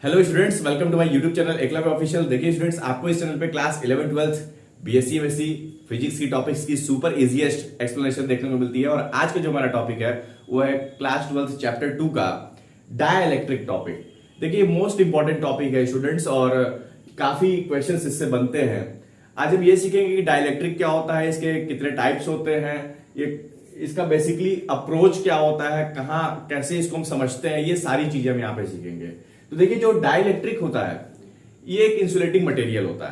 Hello students, welcome to my YouTube channel Eklavya official. देखिए students, आपको इस चैनल पे क्लास 11 12 बीएससी एमएससी फिजिक्स की टॉपिक्स की सुपर इजीएस्ट एक्सप्लेनेशन देखने को मिलती है। और आज का जो हमारा टॉपिक है वो है क्लास 12 चैप्टर 2 का डाइलेक्ट्रिक टॉपिक। देखिए मोस्ट इंपॉर्टेंट टॉपिक है स्टूडेंट्स, और काफी क्वेश्चंस इससे बनते हैं। आज हम ये सीखेंगे कि डाइलेक्ट्रिक क्या होता है, इसके कितने टाइप्स होते हैं, ये इसका बेसिकली अप्रोच क्या होता है, कहाँ कैसे इसको हम समझते हैं, ये सारी चीजें हम यहाँ पे सीखेंगे। तो देखिए जो डाइलेक्ट्रिक होता है ये एक इंसुलेटिंग मटेरियल होता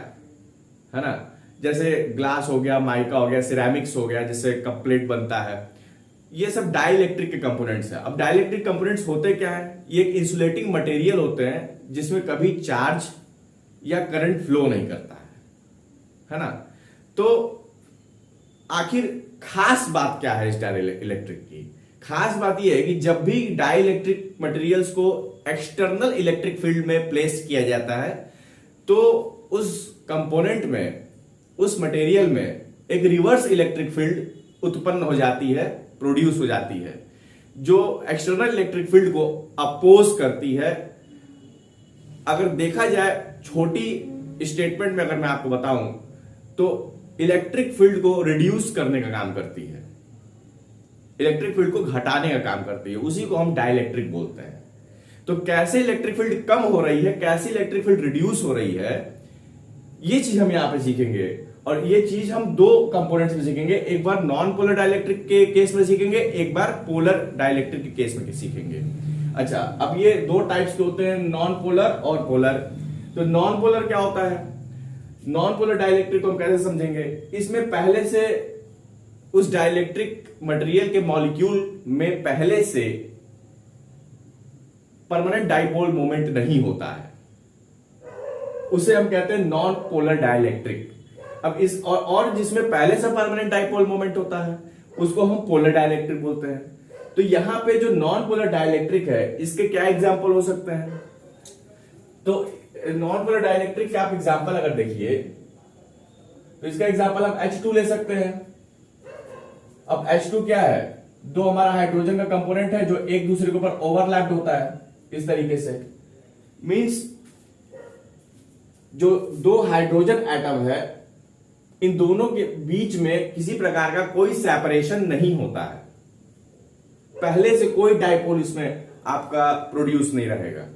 है ना। जैसे ग्लास हो गया, माइका हो गया, सिरेमिक्स हो गया, जिससे कप प्लेट बनता है, ये सब डाइलेक्ट्रिक के कंपोनेंट्स हैं। अब डाइलेक्ट्रिक कंपोनेंट्स होते क्या है, ये एक इंसुलेटिंग मटेरियल होते हैं जिसमें कभी चार्ज या करंट फ्लो नहीं करता है ना। तो आखिर खास बात क्या है इस डाइलेक्ट्रिक की? खास बात यह है कि जब भी डाइलेक्ट्रिक मटेरियल्स को एक्सटर्नल इलेक्ट्रिक फील्ड में प्लेस किया जाता है तो उस कंपोनेंट में, उस मटेरियल में एक रिवर्स इलेक्ट्रिक फील्ड उत्पन्न हो जाती है, प्रोड्यूस हो जाती है, जो एक्सटर्नल इलेक्ट्रिक फील्ड को अपोज करती है। अगर देखा जाए छोटी स्टेटमेंट में, अगर मैं आपको बताऊं तो इलेक्ट्रिक फील्ड को रिड्यूस करने का काम करती है, इलेक्ट्रिक फील्ड को घटाने का काम करती है, उसी को हम डाइलेक्ट्रिक बोलते हैं। तो कैसे इलेक्ट्रिक फील्ड कम हो रही है, कैसे इलेक्ट्रिक फील्ड रिड्यूस हो रही है, ये चीज हम यहां पे सीखेंगे। और ये चीज हम दो कंपोनेंट्स में सीखेंगे, एक बार नॉन पोलर डाइलेक्ट्रिक के केस में सीखेंगे, एक बार पोलर डाइलेक्ट्रिक के केस में सीखेंगे। अच्छा, अब ये दो टाइप्स के होते हैं, नॉन पोलर और पोलर। तो नॉन पोलर क्या होता है? नॉन पोलर डाइलेक्ट्रिक को हम कैसे समझेंगे? इसमें पहले से उस डाइलेक्ट्रिक मटेरियल के मॉलिक्यूल में पहले से परमानेंट डाइपोल मोमेंट नहीं होता है, उसे हम कहते हैं नॉन पोलर डाइलेक्ट्रिक। अब इस और जिसमें पहले से परमानेंट डाइपोल मोमेंट होता है उसको हम पोलर डाइलेक्ट्रिक बोलते हैं। तो यहां पे जो नॉन पोलर डाइलेक्ट्रिक है, इसके क्या एग्जांपल हो सकते हैं? तो नॉन पोलर डाइलेक्ट्रिक के आप एग्जांपल अगर देखिए तो इसका एग्जांपल हम H2 ले सकते हैं। अब H2 क्या है? दो हमारा हाइड्रोजन का कंपोनेंट है जो एक दूसरे के ऊपर ओवरलैप्ड होता है इस तरीके से। मींस जो दो हाइड्रोजन एटम है, इन दोनों के बीच में किसी प्रकार का कोई सेपरेशन नहीं होता है, पहले से कोई डाइपोल इसमें आपका प्रोड्यूस नहीं रहेगा।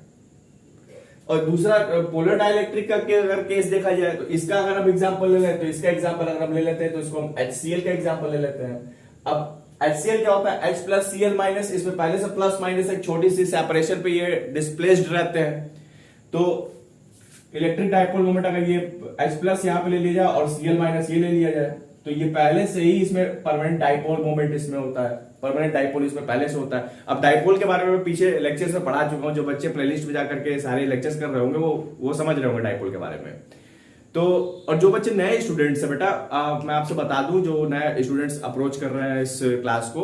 और दूसरा पोलर डाइलेक्ट्रिक का अगर केस देखा जाए तो इसका अगर हम एग्जांपल ले लेते हैं, तो इसका एग्जांपल अगर हम ले लेते हैं तो इसको हम HCl का एग्जांपल ले लेते हैं। अब HCl क्या होता है? H प्लस Cl माइनस, इसमें पहले से प्लस माइनस एक छोटी सी सेपरेशन पे ये डिस्प्लेस्ड रहते हैं। तो इलेक्ट्रिक डाइपोल मोमेंट अगर ये H प्लस यहां पे ले लिया जाए और Cl माइनस ये ले लिया जाए तो ये पहले से ही इसमें परमानेंट डाइपोल मोमेंट इसमें होता है, परमानेंट डाइपोल इसमें पहले से होता है। अब डाइपोल के बारे में पीछे लेक्चर्स में पढ़ा चुका हूं, जो बच्चे प्लेलिस्ट में जाकर के सारे लेक्चर्स कर रहे होंगे वो समझ रहे होंगे डाइपोल के बारे में। तो और जो बच्चे नए स्टूडेंट्स हैं बेटा, मैं आपसे बता दूं, जो नए स्टूडेंट्स अप्रोच कर रहे हैं इस क्लास को,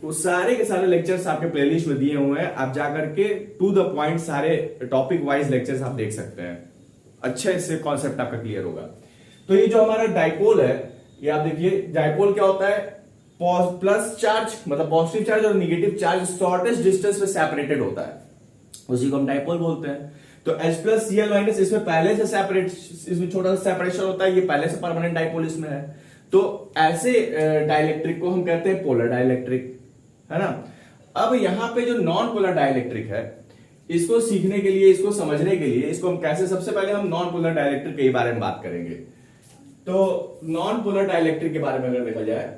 वो सारे के सारे लेक्चर्स आपके प्लेलिस्ट में दिए हुए हैं। आप जाकर के टू द पॉइंट सारे टॉपिक वाइज लेक्चर्स आप देख सकते हैं, अच्छे इससे कॉन्सेप्ट आपका क्लियर होगा। तो ये जो हमारा डाइपोल है, ये आप देखिए डाइपोल क्या होता है? प्लस चार्ज मतलब पॉजिटिव चार्ज और निगेटिव चार्ज शॉर्टेस्ट डिस्टेंस में सेपरेटेड होता है, उसी को हम डाइपोल बोलते हैं। तो H प्लस Cl माइनस, इसमें पहले से सेपरेट, इसमें छोटा सा सेपरेशन होता है, ये पहले से परमानेंट डाइपोल इसमें है। तो ऐसे डाइलेक्ट्रिक को हम कहते हैं पोलर डाइलेक्ट्रिक, है ना। अब यहां पे जो नॉन पोलर डाइलेक्ट्रिक है, इसको सीखने के लिए, इसको समझने के लिए, इसको हम कैसे, सबसे पहले हम नॉन पोलर डाइलेक्ट्रिक के बारे में बात करेंगे। तो नॉन पोलर डाइलेक्ट्रिक के बारे में अगर देखा जाए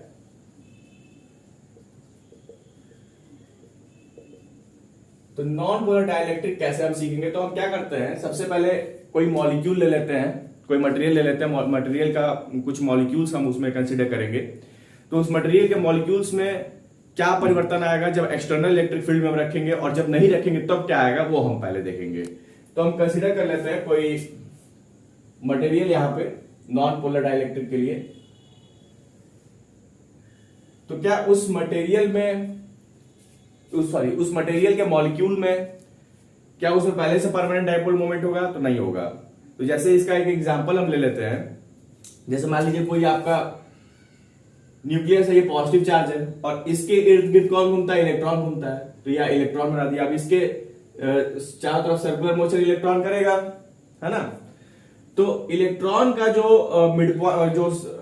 तो नॉन पोलर डाइलेक्ट्रिक कैसे हम सीखेंगे? तो हम क्या करते हैं, सबसे पहले कोई मॉलिक्यूल ले लेते हैं, कोई मटेरियल ले लेते हैं, मटेरियल का कुछ मॉलिक्यूल्स हम उसमें कंसीडर करेंगे। तो उस मटेरियल के मॉलिक्यूल्स में क्या परिवर्तन आएगा जब एक्सटर्नल इलेक्ट्रिक फील्ड में हम रखेंगे, और जब नहीं रखेंगे तब क्या आएगा, वो हम पहले देखेंगे। तो हम कंसीडर कर लेते हैं कोई मटेरियल यहां पे नॉन पोलर डाइलेक्ट्रिक के लिए। तो क्या उस मटेरियल में, उस मटेरियल के मॉलिक्यूल में क्या उसमें पहले से परमानेंट डाइपोल मोमेंट होगा? तो नहीं होगा। तो जैसे इसका एक एग्जांपल हम ले लेते हैं, जैसे मान लीजिए कोई आपका न्यूक्लियस है, ये पॉजिटिव चार्ज है और इसके इर्द गिर्द कौन घूमता है? इलेक्ट्रॉन घूमता है। तो यह इलेक्ट्रॉन बना दिया। अब इसके चारों तरफ सर्कुलर मोशन इलेक्ट्रॉन करेगा, है ना। तो इलेक्ट्रॉन का जो मिड पॉइंट,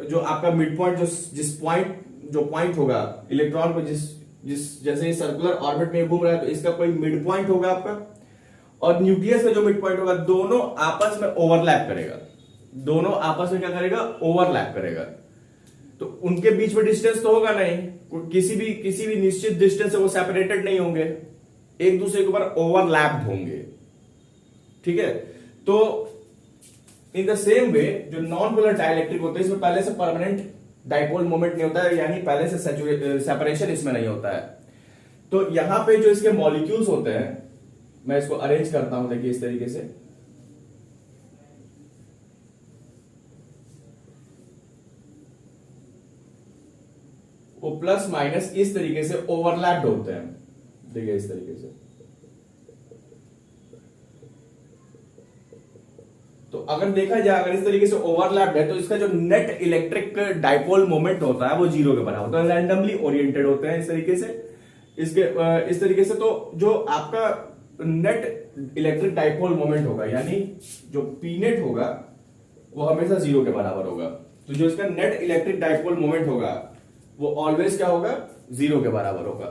जो आपका मिड पॉइंट, जो पॉइंट होगा इलेक्ट्रॉन को, जिस जैसे सर्कुलर ऑर्बिट में घूम रहा है तो इसका कोई मिड पॉइंट होगा आपका, और न्यूक्लियस का जो मिड पॉइंट होगा, दोनों आपस में ओवरलैप करेगा। दोनों आपस में क्या करेगा? ओवरलैप करेगा। तो उनके बीच में डिस्टेंस तो होगा नहीं, किसी भी निश्चित डिस्टेंस से वो सेपरेटेड नहीं होंगे, एक दूसरे के ऊपर ओवरलैप्ड होंगे, ठीक है। तो इन द सेम वे जो नॉन पोलर डाइलेक्ट्रिक होता है, इसमें पहले से परमानेंट डाइपोल मोमेंट नहीं होता है, यानी पहले से सेपरेशन इसमें नहीं होता है। तो यहां पे जो इसके मॉलिक्यूल्स होते हैं, मैं इसको अरेंज करता हूं, देखिए इस तरीके से। वो प्लस माइनस इस तरीके से ओवरलैप्ड होते हैं, देखिए इस तरीके से। तो अगर देखा जाए, अगर इस तरीके से ओवरलैप्ड है तो इसका जो नेट इलेक्ट्रिक डाइपोल मोमेंट होता है वो 0 के बराबर होता है, रैंडमली ओरिएंटेड होते हैं इस तरीके से, इस तरीके से। तो जो आपका नेट इलेक्ट्रिक डाइपोल मोमेंट होगा, यानी जो पी नेट होगा वो हमेशा 0 के बराबर होगा। तो जो इसका नेट इलेक्ट्रिक डाइपोल मोमेंट होगा वो ऑलवेज क्या होगा? 0 के बराबर होगा।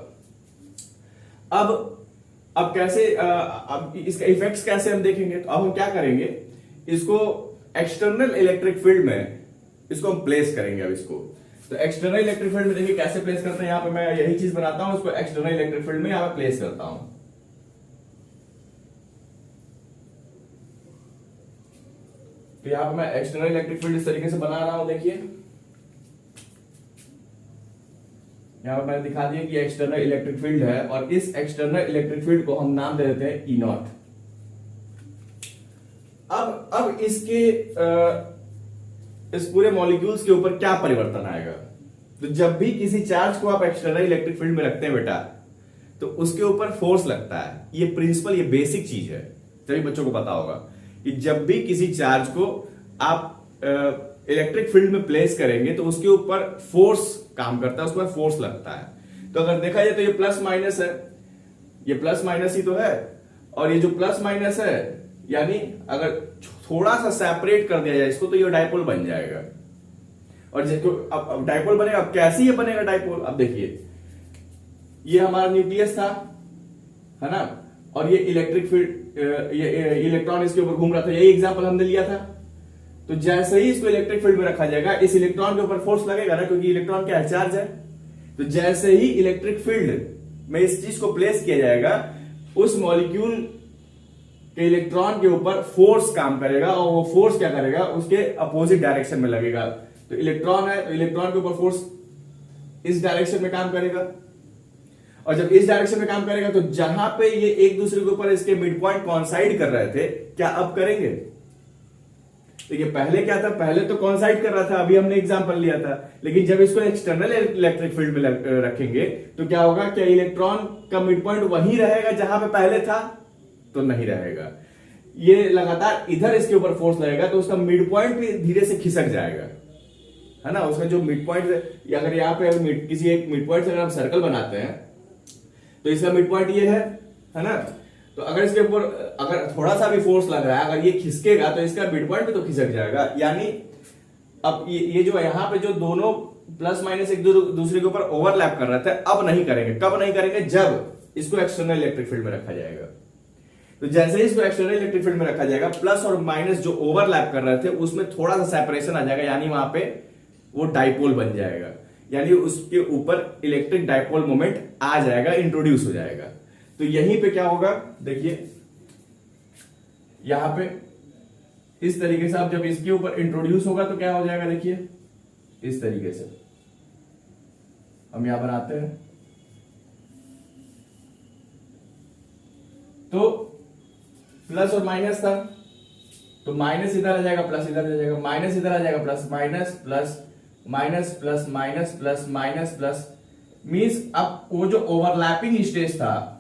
अब कैसे, अब इसका इफेक्ट्स कैसे हम देखेंगे। तो अब हम क्या करेंगे, इसको एक्सटर्नल इलेक्ट्रिक फील्ड में इसको हम प्लेस करेंगे। अब इसको तो एक्सटर्नल इलेक्ट्रिक फील्ड में देखिए कैसे प्लेस करते हैं। यहां पे मैं यही चीज बनाता हूं, इसको एक्सटर्नल इलेक्ट्रिक फील्ड में यहां पे प्लेस करता हूं। तो यहां पे मैं एक्सटर्नल इलेक्ट्रिक फील्ड इस तरीके से बना रहा हूं, देखिए यहां पर मैंने दिखा दिया कि एक्सटर्नल इलेक्ट्रिक फील्ड है, और इस एक्सटर्नल इलेक्ट्रिक फील्ड को हम नाम दे देते हैं ई नॉट। अब इसके इस पूरे मॉलिक्यूल्स के ऊपर क्या परिवर्तन आएगा। तो जब भी किसी चार्ज को आप एक्सटर्नल इलेक्ट्रिक फील्ड में रखते हैं बेटा, तो उसके ऊपर फोर्स लगता है। ये प्रिंसिपल, ये बेसिक चीज है, सभी बच्चों को पता होगा कि जब भी किसी चार्ज को आप इलेक्ट्रिक फील्ड में प्लेस करेंगे तो उसके ऊपर फोर्स काम करता है, उसके ऊपर फोर्स लगता है। तो अगर देखा जाए तो ये प्लस माइनस है, ये प्लस माइनस ही तो है, और ये जो प्लस माइनस है, यानी अगर थोड़ा सा सेपरेट कर दिया जाए इसको तो ये डाइपोल बन जाएगा। और अब डाइपोल बनेगा, अब कैसे ये बनेगा डाइपोल। अब देखिए ये हमारा न्यूक्लियस था, है ना, और ये इलेक्ट्रिक फील्ड, ये इलेक्ट्रॉन इसके ऊपर घूम रहा था, यही एग्जांपल हमने लिया था। तो जैसे ही इसको इलेक्ट्रिक फील्ड में रखा जाएगा, इस इलेक्ट्रॉन के ऊपर फोर्स लगेगा ना, क्योंकि इलेक्ट्रॉन क्या है? चार्ज है। तो जैसे ही इलेक्ट्रिक फील्ड में इस चीज को प्लेस किया जाएगा, उस मॉलिक्यूल के इलेक्ट्रॉन के ऊपर फोर्स काम करेगा, और वो फोर्स क्या करेगा? उसके अपोजिट डायरेक्शन में लगेगा। तो इलेक्ट्रॉन है, तो इलेक्ट्रॉन के ऊपर फोर्स इस डायरेक्शन में काम करेगा, और जब इस डायरेक्शन में काम करेगा तो जहां पे ये एक दूसरे के ऊपर इसके मिड पॉइंट कॉन्साइड कर रहे थे, क्या अब करेंगे? तो ये पहले क्या था? पहले तो कॉन्साइड कर रहा था, अभी हमने एग्जांपल लिया था। लेकिन जब इसको एक्सटर्नल इलेक्ट्रिक फील्ड में रखेंगे तो क्या होगा? क्या इलेक्ट्रॉन का मिड पॉइंट वहीं रहेगा जहां पे पहले था? तो नहीं रहेगा। ये लगातार इधर इसके ऊपर फोर्स लगेगा तो उसका मिड पॉइंट भी धीरे से खिसक जाएगा, है ना। उसका जो मिड पॉइंट, अगर यहाँ पे किसी एक मिड पॉइंट से अगर हम सर्कल बनाते हैं तो इसका मिड पॉइंट ये है ना। तो अगर इसके ऊपर अगर थोड़ा सा भी फोर्स लग रहा है, अगर ये खिसकेगा तो इसका मिड पॉइंट भी तो खिसक जाएगा। यानी अब ये जो यहाँ पे जो दोनों प्लस माइनस एक दूसरे के ऊपर ओवरलैप कर रहे थे, अब नहीं करेंगे। कब नहीं करेंगे? जब इसको एक्सटर्नल इलेक्ट्रिक फील्ड में रखा जाएगा। तो जैसे ही इसको एक्सटर्नल इलेक्ट्रिक फील्ड में रखा जाएगा, प्लस और माइनस जो ओवरलैप कर रहे थे उसमें थोड़ा सा सेपरेशन आ जाएगा, यानी वहां पे वो डाइपोल बन जाएगा, यानी उसके ऊपर इलेक्ट्रिक डाइपोल मोमेंट आ जाएगा, इंट्रोड्यूस हो जाएगा। तो यहीं पे क्या होगा? देखिए यहां पे इस तरीके से, अब जब इसके ऊपर इंट्रोड्यूस होगा तो क्या हो जाएगा? देखिए इस तरीके से हम यहां पर आते हैं, तो प्लस और माइनस था, तो माइनस इधर आ जाएगा, प्लस इधर आ जाएगा, माइनस इधर आ जाएगा, plus minus plus minus plus minus plus minus plus, means अब वो जो ओवरलैपिंग स्टेज था,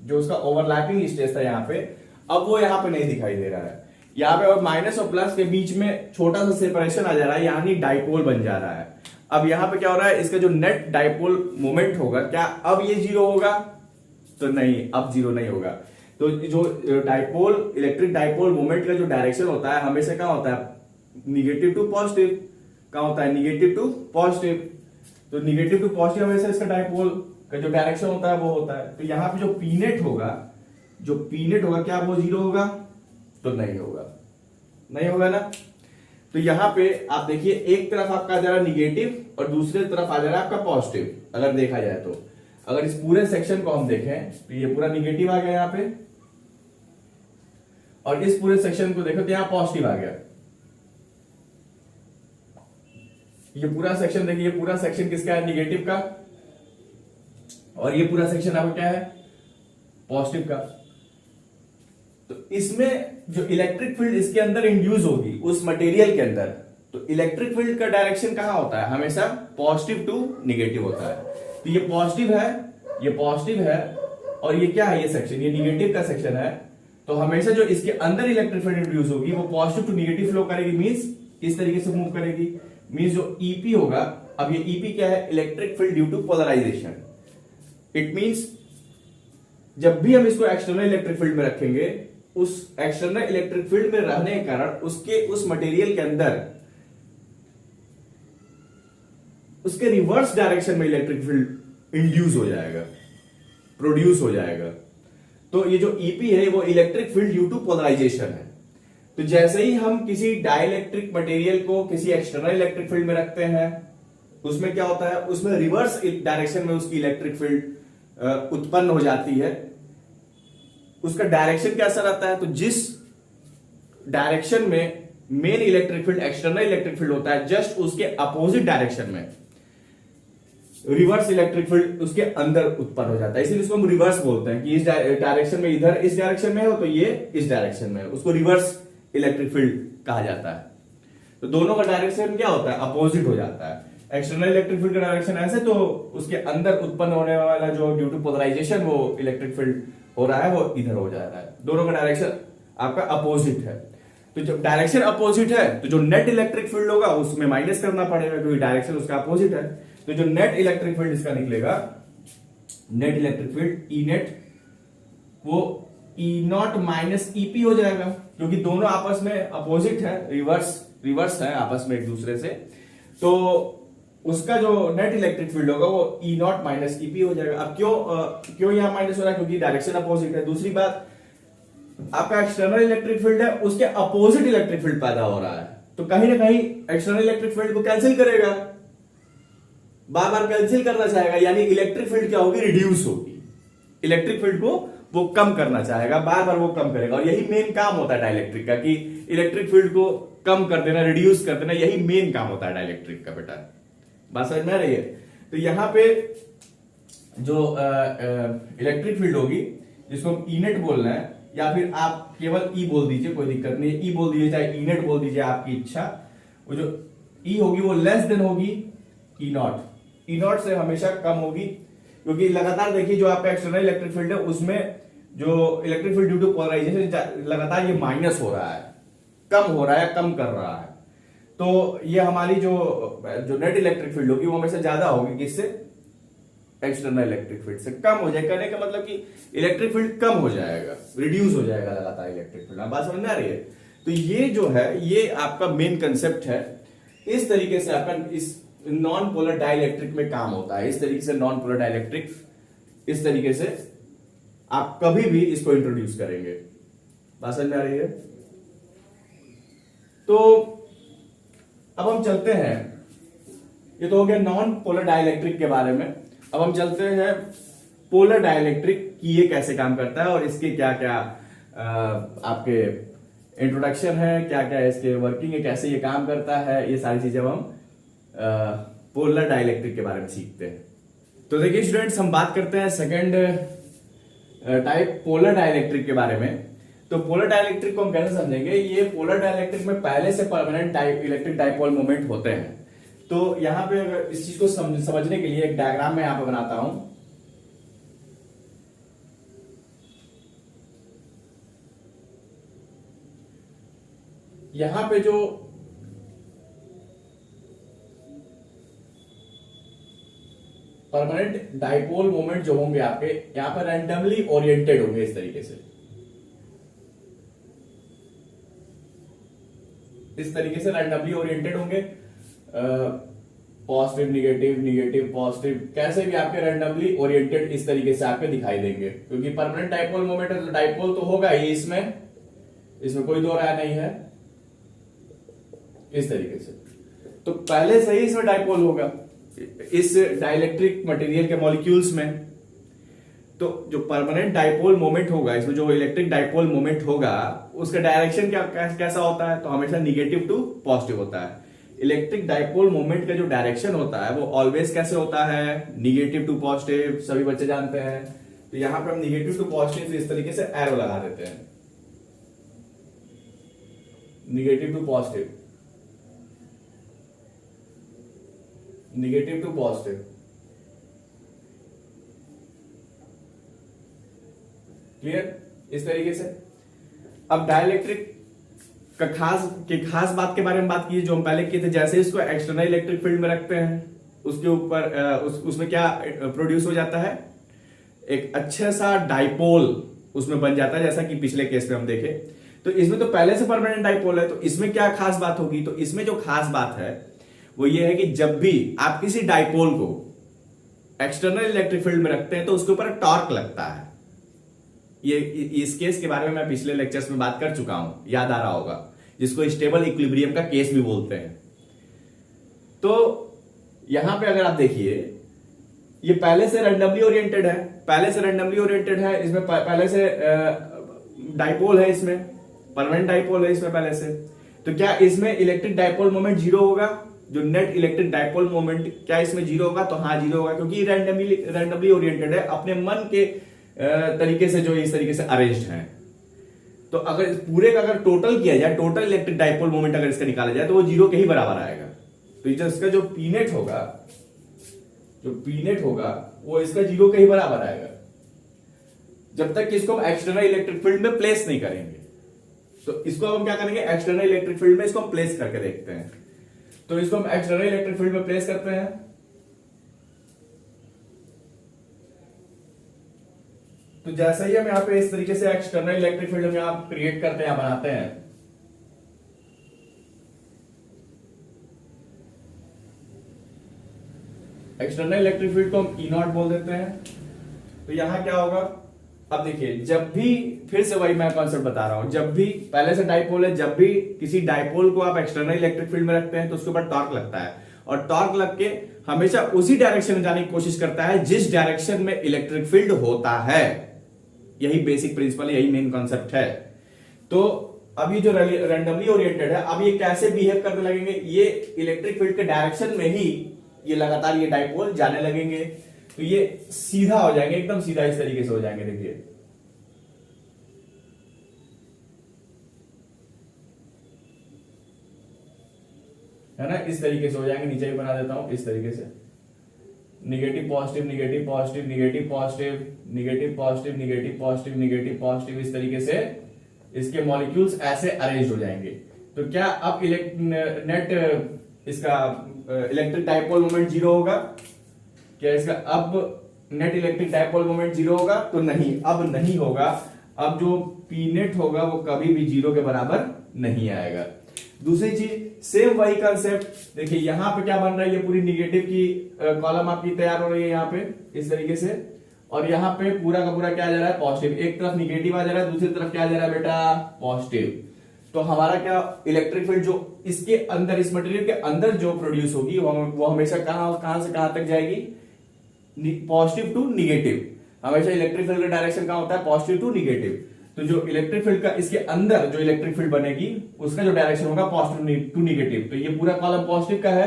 जो उसका ओवरलैपिंग स्टेज था यहाँ पे, अब वो यहाँ पे नहीं दिखाई दे रहा है। यहाँ पे और माइनस और प्लस के बीच में छोटा सा सेपरेशन आ जा रहा है, यानी डाइपोल बन जा रहा है। अब यहाँ पे क्या हो रहा है? इसका जो नेट डाइपोल मोमेंट होगा, क्या अब ये 0 होगा? तो नहीं, अब 0 नहीं होगा। तो जो डाइपोल इलेक्ट्रिक डाइपोल मोमेंट का जो डायरेक्शन होता है हमेशा क्या होता है, निगेटिव टू पॉजिटिव। क्या होता है, निगेटिव टू पॉजिटिव। तो निगेटिव टू पॉजिटिव हमेशा इसका डाइपोल का जो डायरेक्शन होता है वो होता है। तो यहाँ पे जो पीनेट होगा, क्या वो जीरो होगा? तो नहीं होगा, नहीं होगा ना। तो यहाँ पे आप देखिए, एक तरफ आपका आ जा रहा है निगेटिव और दूसरे तरफ आ जा रहा है आपका पॉजिटिव। अगर देखा जाए तो अगर इस पूरे सेक्शन को हम देखें तो ये पूरा निगेटिव आ गया यहाँ पे, और इस पूरे सेक्शन को देखो तो यहां पॉजिटिव आ गया। ये पूरा सेक्शन देखिए, ये पूरा सेक्शन किसका है, निगेटिव का, और ये पूरा सेक्शन आपका क्या है, पॉजिटिव का। तो इसमें जो इलेक्ट्रिक फील्ड इसके अंदर इंड्यूस होगी उस मटेरियल के अंदर, तो इलेक्ट्रिक फील्ड का डायरेक्शन कहां होता है, हमेशा पॉजिटिव टू निगेटिव होता है। तो ये पॉजिटिव है, ये पॉजिटिव है, और ये क्या है, ये सेक्शन, ये निगेटिव का सेक्शन है। तो हमेशा जो इसके अंदर इलेक्ट्रिक फील्ड इंड्यूस होगी वो पॉजिटिव टू निगेटिव फ्लो करेगी, मींस इस तरीके से मूव करेगी। मींस जो ईपी होगा, अब ये ईपी क्या है, electric field due to polarisation. It means जब भी हम इसको एक्सटर्नल इलेक्ट्रिक फील्ड में रखेंगे, उस एक्सटर्नल इलेक्ट्रिक फील्ड में रहने के कारण उसके उस मटेरियल के अंदर उसके रिवर्स डायरेक्शन में इलेक्ट्रिक फील्ड इंड्यूस हो जाएगा, प्रोड्यूस हो जाएगा। तो ये जो ईपी है वो electric field due to polarisation है। तो जैसे ही हम किसी डाइलेक्ट्रिक मटेरियल को किसी एक्सटर्नल इलेक्ट्रिक फील्ड में रखते हैं, उसमें क्या होता है, उसमें रिवर्स डायरेक्शन में उसकी इलेक्ट्रिक फील्ड उत्पन्न हो जाती है। उसका डायरेक्शन कैसा रहता है, तो जिस डायरेक्शन में main electric field external electric field होता है, जस्ट उसके अपोजिट डायरेक्शन में रिवर्स इलेक्ट्रिक फील्ड उसके अंदर उत्पन्न हो जाता है। इसीलिए इसको हम रिवर्स बोलते हैं कि इस डायरेक्शन में, इधर इस डायरेक्शन में हो तो ये इस डायरेक्शन में, उसको रिवर्स इलेक्ट्रिक फील्ड कहा जाता है। तो दोनों का डायरेक्शन क्या होता है, अपोजिट हो जाता है। एक्सटर्नल इलेक्ट्रिक फील्ड का डायरेक्शन ऐसे, तो उसके अंदर उत्पन्न होने वाला जो ड्यू टू पोलराइजेशन वो इलेक्ट्रिक फील्ड हो रहा है वो इधर हो जाता है। दोनों का डायरेक्शन आपका अपोजिट है। तो जब डायरेक्शन अपोजिट है तो जो नेट इलेक्ट्रिक फील्ड होगा उसमें माइनस करना पड़ेगा, क्योंकि डायरेक्शन उसका अपोजिट है। तो जो नेट इलेक्ट्रिक फील्ड इसका निकलेगा, net electric field E net, वो ई नॉट माइनस ईपी हो जाएगा, क्योंकि दोनों आपस में अपोजिट है, रिवर्स है आपस में एक दूसरे से। तो उसका जो नेट इलेक्ट्रिक फील्ड होगा वो ई नॉट माइनस ईपी हो जाएगा। अब क्यों यहां माइनस हो रहा है, क्योंकि डायरेक्शन अपोजिट है। दूसरी बात, आपका एक्सटर्नल इलेक्ट्रिक फील्ड है, उसके अपोजिट इलेक्ट्रिक फील्ड पैदा हो रहा है, तो कहीं ना कहीं एक्सटर्नल इलेक्ट्रिक फील्ड को कैंसिल करेगा, बार बार कैंसिल करना चाहेगा, यानी इलेक्ट्रिक फील्ड क्या होगी, रिड्यूस होगी। इलेक्ट्रिक फील्ड को वो कम करना चाहेगा, बार बार वो कम करेगा। और यही मेन काम होता है डाइलेक्ट्रिक का, कि इलेक्ट्रिक फील्ड को कम कर देना, रिड्यूस कर देना, यही मेन काम होता है डाइलेक्ट्रिक का। बेटा बात समझ में आ रही है। तो यहां पे जो इलेक्ट्रिक फील्ड होगी, जिसको हम ई नेट बोल रहे हैं, या फिर आप केवल ई बोल दीजिए, कोई दिक्कत नहीं है, ई बोल दीजिए चाहे ई नेट बोल दीजिए, आपकी इच्छा। वो जो ई होगी वो लेस देन होगी ई नॉट, ई नॉट से हमेशा कम होगी, क्योंकि लगातार देखिए जो आपका एक्सटर्नल इलेक्ट्रिक फील्ड है उसमें जो electric field due to polarisation लगातार ये माइनस हो रहा है, कम हो रहा है, कम कर रहा है। तो ये हमारी जो नेट इलेक्ट्रिक फील्ड होगी वो हमेशा ज्यादा होगी, किससे, एक्सटर्नल इलेक्ट्रिक फील्ड से कम हो जाएगा। कहने का मतलब कि इलेक्ट्रिक फील्ड कम हो जाएगा, रिड्यूस हो जाएगा लगातार इलेक्ट्रिक फील्ड। बात समझ में आ रही है। तो ये जो है ये आपका मेन कंसेप्ट है। इस तरीके से आपका इस नॉन पोलर डाइलेक्ट्रिक में काम होता है। इस तरीके से नॉन पोलर डाइलेक्ट्रिक, इस तरीके से आप कभी भी इसको इंट्रोड्यूस करेंगे। बात समझ में आ रही है। तो अब हम चलते हैं, ये तो हो गया नॉन पोलर डाइलेक्ट्रिक के बारे में। अब हम चलते हैं पोलर डाइलेक्ट्रिक की ये कैसे काम करता है और इसके क्या क्या आपके इंट्रोडक्शन है, क्या क्या इसके वर्किंग है, कैसे ये काम करता है, ये सारी चीजें हम पोलर डाइलेक्ट्रिक के बारे में सीखते हैं। तो देखिए स्टूडेंट्स, हम बात करते हैं सेकंड टाइप पोलर डाइलेक्ट्रिक के बारे में। तो पोलर डाइलेक्ट्रिक को हम कैसे समझेंगे, ये पोलर डाइलेक्ट्रिक में पहले से परमानेंट इलेक्ट्रिक डाइपोल मोमेंट होते हैं। तो यहां पे अगर इस चीज को समझने के लिए एक डायग्राम मैं यहां पे बनाता हूं। यहां पे जो परमानेंट डाइपोल मोमेंट जो होंगे आपके, यहां पर रैंडमली ओरिएंटेड होंगे इस तरीके से। इस तरीके से रैंडमली ओरिएंटेड होंगे, पॉजिटिव निगेटिव निगेटिव पॉजिटिव, कैसे भी आपके रैंडमली ओरिएंटेड इस तरीके से आपके दिखाई देंगे, क्योंकि परमानेंट डाइपोल मोमेंट है तो डाइपोल तो होगा ही, इसमें कोई दो राय नहीं है। इस तरीके से तो पहले से ही इसमें डाइपोल होगा इस डाइलेक्ट्रिक मटेरियल के मॉलिक्यूल्स में। तो जो परमानेंट डाइपोल मोमेंट होगा, इसमें जो इलेक्ट्रिक डाइपोल मोमेंट होगा उसका डायरेक्शन कैसा होता है, तो हमेशा निगेटिव टू पॉजिटिव होता है। इलेक्ट्रिक डाइपोल मोमेंट का जो डायरेक्शन होता है वो ऑलवेज कैसे होता है, निगेटिव टू पॉजिटिव, सभी बच्चे जानते हैं। तो यहां पर हम निगेटिव टू पॉजिटिव इस तरीके से एरो लगा देते हैं, negative to positive, negative to positive, clear. इस तरीके से अब डाइलेक्ट्रिक का खास बात के बारे में बात की जो हम पहले किए थे, जैसे इसको एक्सटर्नल इलेक्ट्रिक फील्ड में रखते हैं उसके ऊपर उसमें क्या प्रोड्यूस हो जाता है, एक अच्छा सा डाइपोल उसमें बन जाता है, जैसा कि पिछले केस में हम देखे। तो इसमें तो पहले से परमानेंट डाइपोल है, तो इसमें क्या खास बात होगी, तो इसमें जो खास बात है वो ये है कि जब भी आप किसी डाइपोल को एक्सटर्नल इलेक्ट्रिक फील्ड में रखते हैं तो उसके ऊपर टॉर्क लगता है। ये इस केस के बारे में मैं पिछले लेक्चर्स में बात कर चुका हूं, याद आ रहा होगा, जिसको स्टेबल इक्विलिब्रियम का केस भी बोलते हैं। तो यहां पे अगर आप देखिए ये पहले से रैंडमली ओरिएंटेड है, इसमें पहले से डाइपोल है, इसमें परमानेंट डाइपोल है इसमें पहले से। तो क्या इसमें इलेक्ट्रिक डाइपोल मोमेंट जीरो होगा, जो नेट इलेक्ट्रिक डाइपोल मोमेंट क्या इसमें जीरो होगा, तो हाँ जीरो होगा, क्योंकि रैंडमली ओरिएंटेड है, अपने मन के तरीके से जो इस तरीके से अरेंज्ड है। तो अगर पूरे का अगर टोटल किया जाए, टोटल इलेक्ट्रिक डाइपोल मोमेंट अगर इसका निकाला जाए तो वो जीरो के ही बराबर आएगा। तो इसका जो पीनेट होगा वो इसका जीरो के ही बराबर आएगा, जब तक कि इसको हम एक्सटर्नल इलेक्ट्रिक फील्ड में प्लेस नहीं करेंगे। तो इसको हम क्या करेंगे, एक्सटर्नल इलेक्ट्रिक फील्ड में इसको हम प्लेस करके देखते हैं। तो इसको हम एक्सटर्नल इलेक्ट्रिक फील्ड में प्लेस करते हैं, तो जैसे ही हम यहां पे इस तरीके से एक्सटर्नल इलेक्ट्रिक फील्ड में आप क्रिएट करते हैं, बनाते हैं, एक्सटर्नल इलेक्ट्रिक फील्ड को हम ई नॉट बोल देते हैं। तो यहां क्या होगा, अब देखिए, जब भी, फिर से वही मैं कॉन्सेप्ट बता रहा हूं, जब भी पहले से डाइपोल है, जब भी किसी डाइपोल को आप एक्सटर्नल इलेक्ट्रिक फील्ड में रखते हैं तो उसके ऊपर टॉर्क लगता है, और टॉर्क लग के हमेशा उसी डायरेक्शन में जाने की कोशिश करता है जिस डायरेक्शन में इलेक्ट्रिक फील्ड होता है। यही बेसिक प्रिंसिपल, यही मेन कॉन्सेप्ट है। तो अब ये जो रैंडमली ओरिएंटेड है, अब ये कैसे बिहेव करने लगेंगे, ये इलेक्ट्रिक फील्ड के डायरेक्शन में ही ये लगातार ये डाइपोल जाने लगेंगे। तो ये सीधा हो जाएंगे, एकदम सीधा इस तरीके से हो जाएंगे, देखिए, है ना, इस तरीके से हो जाएंगे। नीचे भी बना देता हूं इस तरीके से, negative positive negative positive negative positive negative positive negative positive negative positive, इस तरीके से इसके मॉलिक्यूल्स ऐसे अरेंज हो जाएंगे। तो क्या अब नेट इसका इलेक्ट्रिक डाइपोल मोमेंट जीरो होगा, क्या इसका अब net electric dipole moment zero होगा, तो नहीं, अब नहीं होगा। अब जो पी नेट होगा वो कभी भी जीरो के बराबर नहीं आएगा। दूसरी चीज, सेम वही कंसेप्ट, देखिए यहां पे क्या बन रहा है, ये पूरी निगेटिव की कॉलम आपकी तैयार हो रही है यहां पे इस तरीके से, और यहां पे पूरा का पूरा क्या आ जा रहा है, पॉजिटिव। एक तरफ निगेटिव आ जा रहा है, दूसरी तरफ क्या आ जा रहा है बेटा, पॉजिटिव। तो हमारा क्या, इलेक्ट्रिक फील्ड जो इसके अंदर, इस मटेरियल के अंदर जो प्रोड्यूस होगी वो हमेशा कहां से कहां तक जाएगी, पॉजिटिव टू निगेटिव। हमेशा इलेक्ट्रिक फील्ड का डायरेक्शन कहां होता है, पॉजिटिव टू निगेटिव। तो जो इलेक्ट्रिक फील्ड का इसके अंदर जो इलेक्ट्रिक फील्ड बनेगी उसका जो डायरेक्शन होगा पॉजिटिव टू निगेटिव। तो ये पूरा कॉलम पॉजिटिव का है,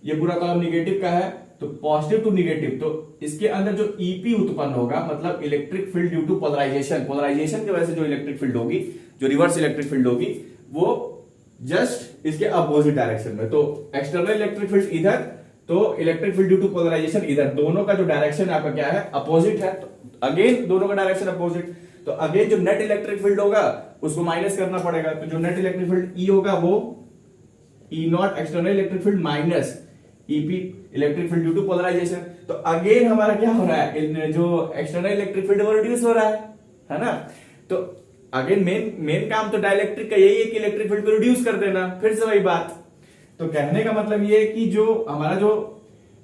ये पूरा कॉलम निगेटिव का है, तो पॉजिटिव टू निगेटिव। तो इसके अंदर जो ईपी उत्पन्न होगा, मतलब electric field due to polarisation, polarisation की वजह से जो इलेक्ट्रिक फील्ड होगी, जो रिवर्स इलेक्ट्रिक फील्ड होगी, वो जस्ट इसके अपोजिट डायरेक्शन में। तो एक्सटर्नल इलेक्ट्रिक फील्ड इधर, तो electric field due to polarisation इधर, दोनों का जो डायरेक्शन आपका क्या है, अपोजिट है। तो अगेन दोनों का डायरेक्शन अपोजिट, तो अगेन जो नेट इलेक्ट्रिक फील्ड होगा उसको माइनस करना पड़ेगा। तो जो नेट इलेक्ट्रिक फील्ड ई होगा वो E naught external electric field minus EP electric field due to polarisation. तो अगेन हमारा क्या हो रहा है, जो एक्सटर्नल इलेक्ट्रिक फील्ड वो रिड्यूस हो रहा है ना। तो अगेन मेन काम तो डाइलेक्ट्रिक का यही है कि इलेक्ट्रिक फील्ड को रिड्यूस कर देना। फिर से वही बात, तो कहने का मतलब ये है कि जो हमारा जो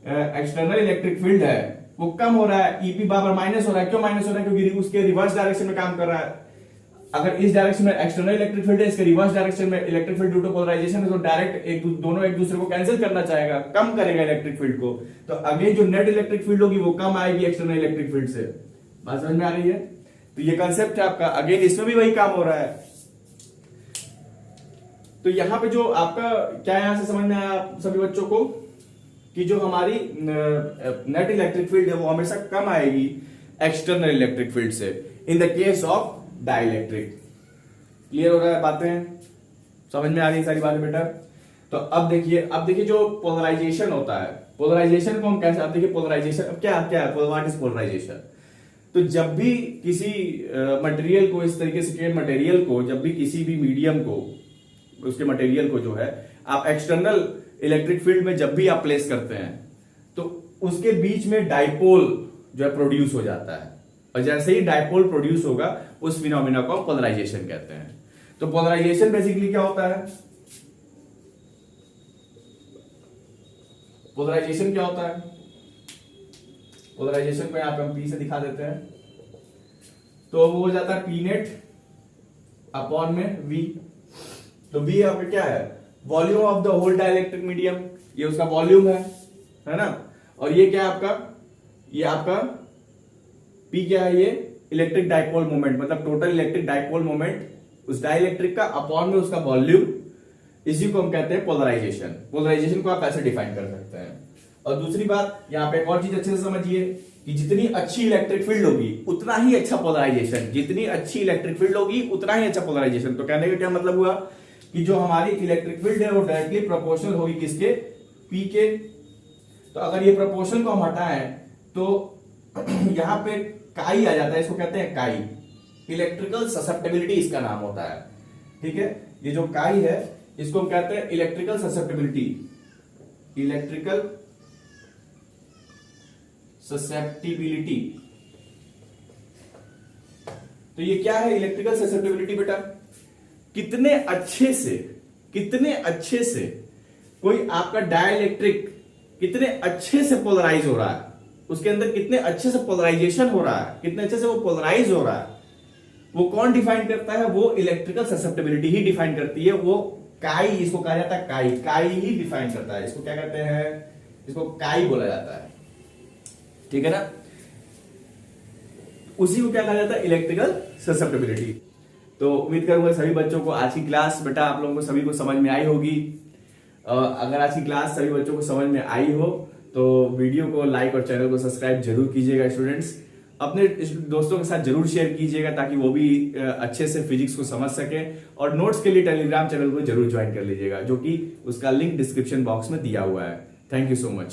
एक्सटर्नल इलेक्ट्रिक फील्ड है वो कम हो रहा है, ईपी बराबर माइनस हो रहा है। क्यों माइनस हो रहा है? क्योंकि उसके रिवर्स डायरेक्शन में काम कर रहा है। अगर इस डायरेक्शन में एक्सटर्नल इलेक्ट्रिक फील्ड है, इसके रिवर्स डायरेक्शन में electric field due to polarisation है, तो डायरेक्ट दोनों एक दूसरे को कैंसिल करना चाहेगा, कम करेगा इलेक्ट्रिक फील्ड को। तो अगेन जो नेट इलेक्ट्रिक फील्ड होगी वो कम आएगी एक्सटर्नल इलेक्ट्रिक फील्ड से। बात समझ में आ रही है? तो ये कंसेप्ट है आपका। अगेन इसमें भी वही काम हो रहा है। तो यहां पे जो आपका क्या यहां से समझ में आया आप सभी बच्चों को कि जो हमारी नेट इलेक्ट्रिक फील्ड है वो हमेशा कम आएगी एक्सटर्नल इलेक्ट्रिक फील्ड से in the case of dielectric. Clear हो रहा है? बातें समझ में आ रही है सारी बातें बेटा? तो अब देखिए जो पोलराइजेशन होता है, पोलराइजेशन को हम कैसे, अब देखिए पोलराइजेशन अब क्या क्या है, व्हाट इज पोलराइजेशन। तो जब भी किसी मटेरियल को, इस तरीके से मटेरियल को, जब भी किसी भी मीडियम को, उसके मटेरियल को जो है आप एक्सटर्नल इलेक्ट्रिक फील्ड में जब भी आप प्लेस करते हैं तो उसके बीच में डाइपोल जो है प्रोड्यूस हो जाता है। और जैसे ही डाइपोल प्रोड्यूस होगा उस फिनोमिना को हम पोलराइजेशन कहते हैं। तो पोलराइजेशन बेसिकली क्या होता है? पोलराइजेशन क्या होता है? पोलराइजेशन को यहां पे हम पी से दिखा देते हैं। तो वो हो जाता है पी नेट अपॉन में वी। तो वी यहाँ पे क्या है? Volume of the whole dielectric medium, ये उसका वॉल्यूम है ना। और ये क्या है आपका? ये आपका पी क्या है? ये इलेक्ट्रिक डाइपोल मोमेंट, मतलब टोटल इलेक्ट्रिक डाइपोल मोमेंट उस डाइलेक्ट्रिक का अपॉन में उसका वॉल्यूम, इसी को हम कहते हैं पोलराइजेशन। पोलराइजेशन को आप ऐसे डिफाइन कर सकते हैं। और दूसरी बात यहाँ पे एक और चीज अच्छे से समझिए कि जितनी अच्छी इलेक्ट्रिक फील्ड होगी उतना ही अच्छा पोलराइजेशन, जितनी अच्छी इलेक्ट्रिक फील्ड होगी उतना ही अच्छा पोलराइजेशन। तो कहने का क्या मतलब हुआ कि जो हमारी इलेक्ट्रिक फील्ड है वो डायरेक्टली प्रोपोर्शनल होगी किसके? पी के। तो अगर ये प्रोपोर्शन को हम हटाएं तो यहां पे काई आ जाता है, इसको कहते हैं काई, इलेक्ट्रिकल ससेप्टेबिलिटी इसका नाम होता है। ठीक है, ये जो काई है इसको हम कहते हैं इलेक्ट्रिकल ससेप्टेबिलिटी, इलेक्ट्रिकल ससेप्टिबिलिटी। तो ये क्या है इलेक्ट्रिकल ससेप्टिबिलिटी बेटा? कितने अच्छे से कोई आपका डाइलेक्ट्रिक कितने अच्छे से पोलराइज हो रहा है, उसके अंदर कितने अच्छे से पोलराइजेशन हो रहा है, कितने अच्छे से वो पोलराइज हो रहा है, वो कौन डिफाइन करता है? वो इलेक्ट्रिकल ससेप्टेबिलिटी ही डिफाइन करती है। वो काई, इसको कहा जाता है काई ही डिफाइन करता है। इसको क्या कहते हैं? इसको काई बोला जाता है। ठीक है ना? उसी को क्या कहा जाता है? Electrical susceptibility. तो उम्मीद करूंगा सभी बच्चों को आज की क्लास बेटा आप लोगों को सभी को समझ में आई होगी। अगर आज की क्लास सभी बच्चों को समझ में आई हो तो वीडियो को लाइक और चैनल को सब्सक्राइब जरूर कीजिएगा। स्टूडेंट्स अपने दोस्तों के साथ जरूर शेयर कीजिएगा ताकि वो भी अच्छे से फिजिक्स को समझ सके। और नोट्स के लिए टेलीग्राम चैनल को जरूर ज्वाइन कर लीजिएगा, जो कि उसका लिंक डिस्क्रिप्शन बॉक्स में दिया हुआ है। Thank you so much.